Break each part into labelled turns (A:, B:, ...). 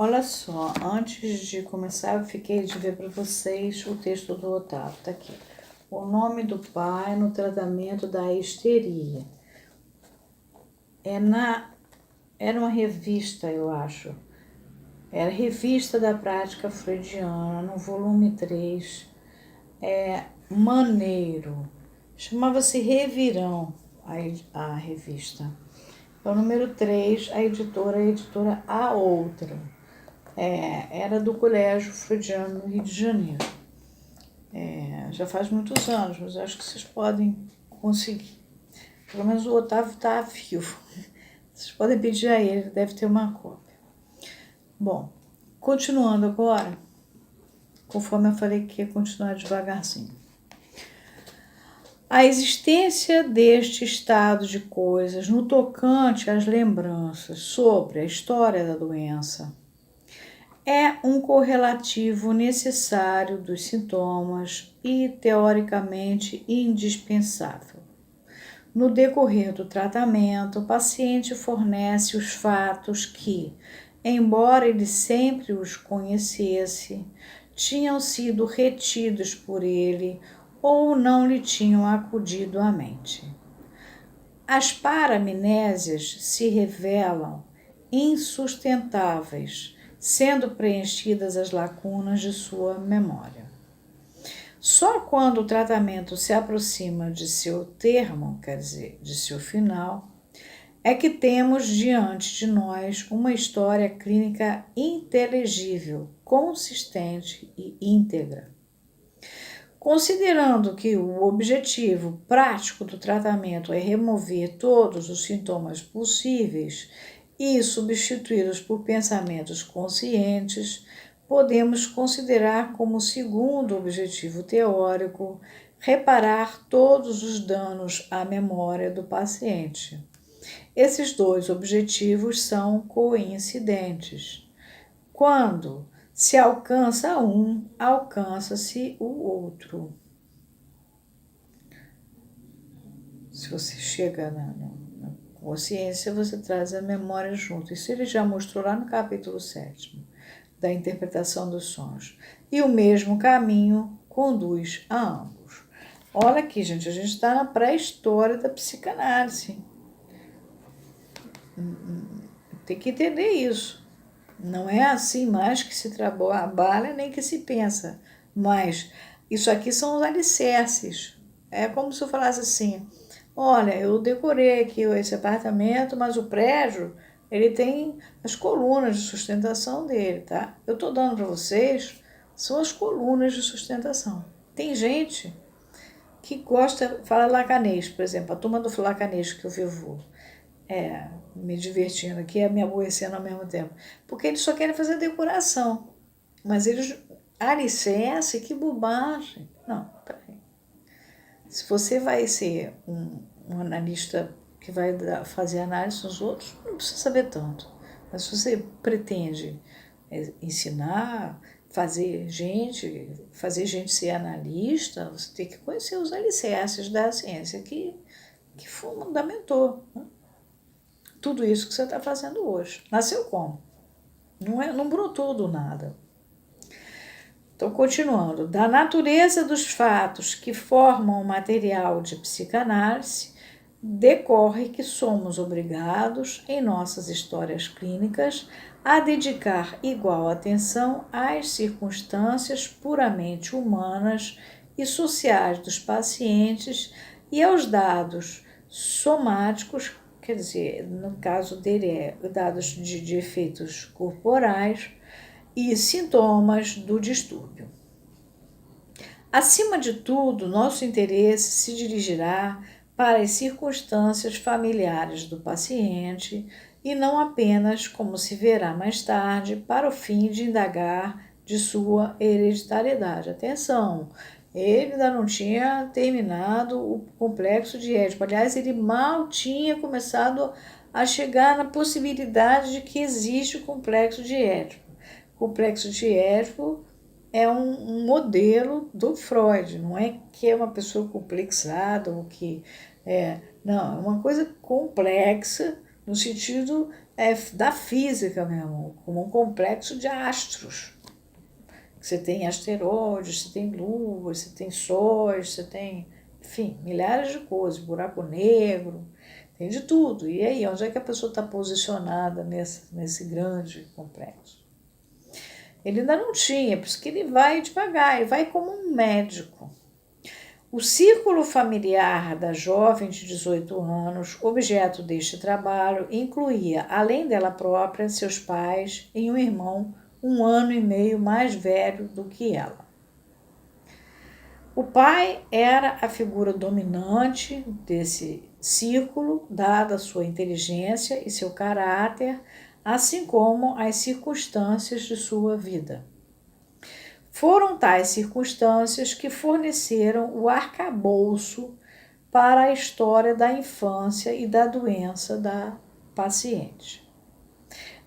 A: Olha só, antes de começar, eu fiquei de ver para vocês o texto do Otávio, tá aqui. O nome do pai no tratamento da histeria. Era uma revista, eu acho. Era Revista da Prática Freudiana, no volume 3. Maneiro. Chamava-se Revirão, a revista. É o número 3, a editora A Outra. Era do Colégio Freudiano no Rio de Janeiro. Já faz muitos anos, mas acho que vocês podem conseguir. Pelo menos o Otávio está vivo. Vocês podem pedir a ele, deve ter uma cópia. Bom, continuando agora, conforme eu falei que ia continuar devagarzinho. A existência deste estado de coisas no tocante às lembranças sobre a história da doença é um correlativo necessário dos sintomas e teoricamente indispensável. No decorrer do tratamento, o paciente fornece os fatos que, embora ele sempre os conhecesse, tinham sido retidos por ele ou não lhe tinham acudido à mente. As paramnésias se revelam insustentáveis, sendo preenchidas as lacunas de sua memória. Só quando o tratamento se aproxima de seu termo, quer dizer, de seu final, é que temos diante de nós uma história clínica inteligível, consistente e íntegra. Considerando que o objetivo prático do tratamento é remover todos os sintomas possíveis e substituí-los por pensamentos conscientes, podemos considerar como segundo objetivo teórico reparar todos os danos à memória do paciente. Esses dois objetivos são coincidentes. Quando se alcança um, alcança-se o outro. Se você chega na consciência, você traz a memória junto. Isso ele já mostrou lá no capítulo 7 da interpretação dos sonhos. E o mesmo caminho conduz a ambos. Olha aqui, gente, a gente está na pré-história da psicanálise. Tem que entender isso. Não é assim mais que se trabalha nem que se pensa. Mas isso aqui são os alicerces. É como se eu falasse assim, olha, eu decorei aqui esse apartamento, mas o prédio, ele tem as colunas de sustentação dele, tá? Eu estou dando para vocês, são as colunas de sustentação. Tem gente que gosta, fala lacanês, por exemplo, a turma do lacanês que eu vivo me divertindo aqui, me aborrecendo ao mesmo tempo. Porque eles só querem fazer decoração. Mas eles, alicerce, que bobagem. Não, peraí. Se você vai ser um analista que vai fazer análise nos outros, não precisa saber tanto. Mas se você pretende ensinar, fazer gente ser analista, você tem que conhecer os alicerces da ciência que fundamentou, né? Tudo isso que você está fazendo hoje. Nasceu como? Não brotou do nada. Então, continuando. Da natureza dos fatos que formam o material de psicanálise, decorre que somos obrigados, em nossas histórias clínicas, a dedicar igual atenção às circunstâncias puramente humanas e sociais dos pacientes e aos dados somáticos, quer dizer, no caso dele dados de efeitos corporais e sintomas do distúrbio. Acima de tudo, nosso interesse se dirigirá para as circunstâncias familiares do paciente e não apenas, como se verá mais tarde, para o fim de indagar de sua hereditariedade. Atenção! Ele ainda não tinha terminado o complexo de Édipo. Aliás, ele mal tinha começado a chegar na possibilidade de que existe o complexo de Édipo. O complexo de Édipo é um modelo do Freud, não é que é uma pessoa complexada ou que não, é uma coisa complexa, no sentido da física mesmo, como um complexo de astros. Você tem asteroides, você tem luas, você tem sóis, você tem, enfim, milhares de coisas, buraco negro, tem de tudo. E aí, onde é que a pessoa está posicionada nesse grande complexo? Ele ainda não tinha, por isso que ele vai devagar, ele vai como um médico. O círculo familiar da jovem de 18 anos, objeto deste trabalho, incluía, além dela própria, seus pais e um irmão 1 ano e meio mais velho do que ela. O pai era a figura dominante desse círculo, dada sua inteligência e seu caráter, assim como as circunstâncias de sua vida. Foram tais circunstâncias que forneceram o arcabouço para a história da infância e da doença da paciente.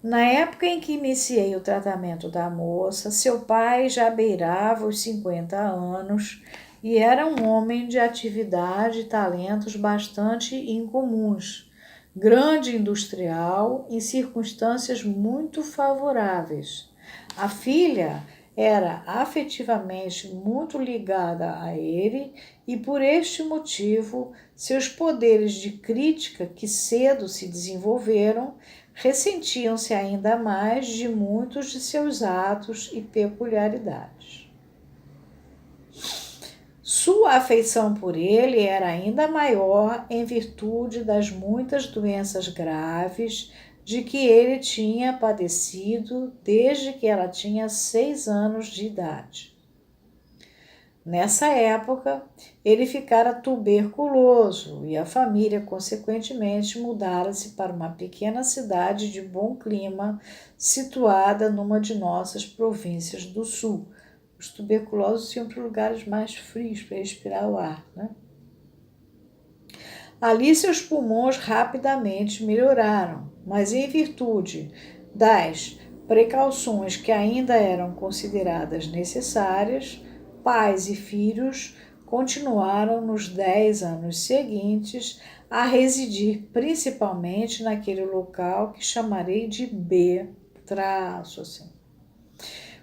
A: Na época em que iniciei o tratamento da moça, seu pai já beirava os 50 anos e era um homem de atividade e talentos bastante incomuns, grande industrial em circunstâncias muito favoráveis. A filha era afetivamente muito ligada a ele e, por este motivo, seus poderes de crítica, que cedo se desenvolveram, ressentiam-se ainda mais de muitos de seus atos e peculiaridades. Sua afeição por ele era ainda maior em virtude das muitas doenças graves de que ele tinha padecido desde que ela tinha 6 anos de idade. Nessa época, ele ficara tuberculoso e a família, consequentemente, mudara-se para uma pequena cidade de bom clima, situada numa de nossas províncias do sul. Os tuberculosos iam para lugares mais frios para respirar o ar, né? Ali seus pulmões rapidamente melhoraram, mas em virtude das precauções que ainda eram consideradas necessárias, pais e filhos continuaram nos 10 anos seguintes a residir principalmente naquele local que chamarei de B, assim.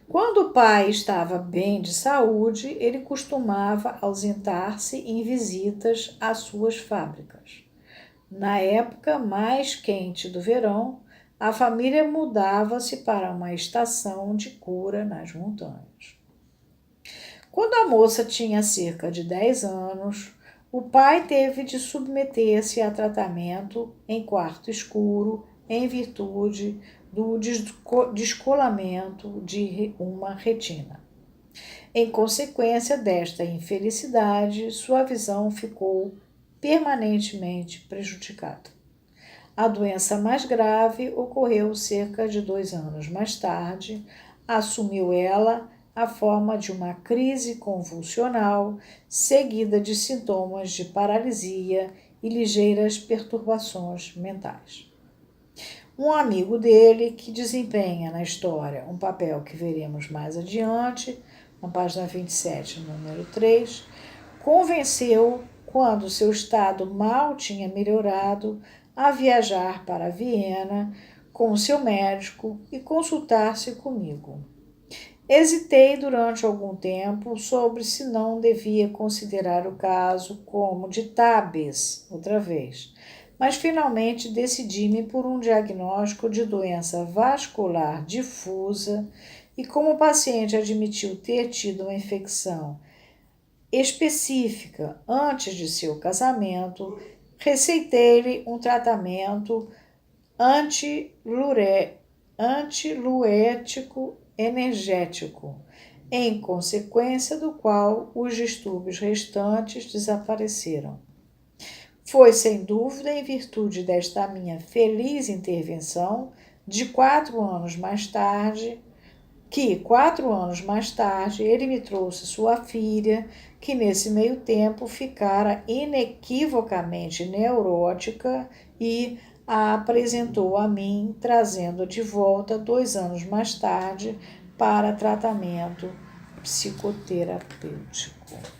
A: Quando o pai estava bem de saúde, ele costumava ausentar-se em visitas às suas fábricas. Na época mais quente do verão, a família mudava-se para uma estação de cura nas montanhas. Quando a moça tinha cerca de 10 anos, o pai teve de submeter-se a tratamento em quarto escuro em virtude do descolamento de uma retina. Em consequência desta infelicidade, sua visão ficou permanentemente prejudicada. A doença mais grave ocorreu cerca de 2 anos mais tarde. Assumiu ela a forma de uma crise convulsional, seguida de sintomas de paralisia e ligeiras perturbações mentais. Um amigo dele, que desempenha na história um papel que veremos mais adiante, na página 27, número 3, convenceu, quando seu estado mal tinha melhorado, a viajar para Viena com seu médico e consultar-se comigo. Hesitei durante algum tempo sobre se não devia considerar o caso como de Tabes, outra vez, mas finalmente decidi-me por um diagnóstico de doença vascular difusa e, como o paciente admitiu ter tido uma infecção específica antes de seu casamento, receitei-lhe um tratamento antiluético energético, em consequência do qual os distúrbios restantes desapareceram. Foi, sem dúvida, em virtude desta minha feliz intervenção, que 4 anos mais tarde, ele me trouxe sua filha, que nesse meio tempo ficara inequivocamente neurótica e a apresentou a mim, trazendo de volta 2 anos mais tarde para tratamento psicoterapêutico.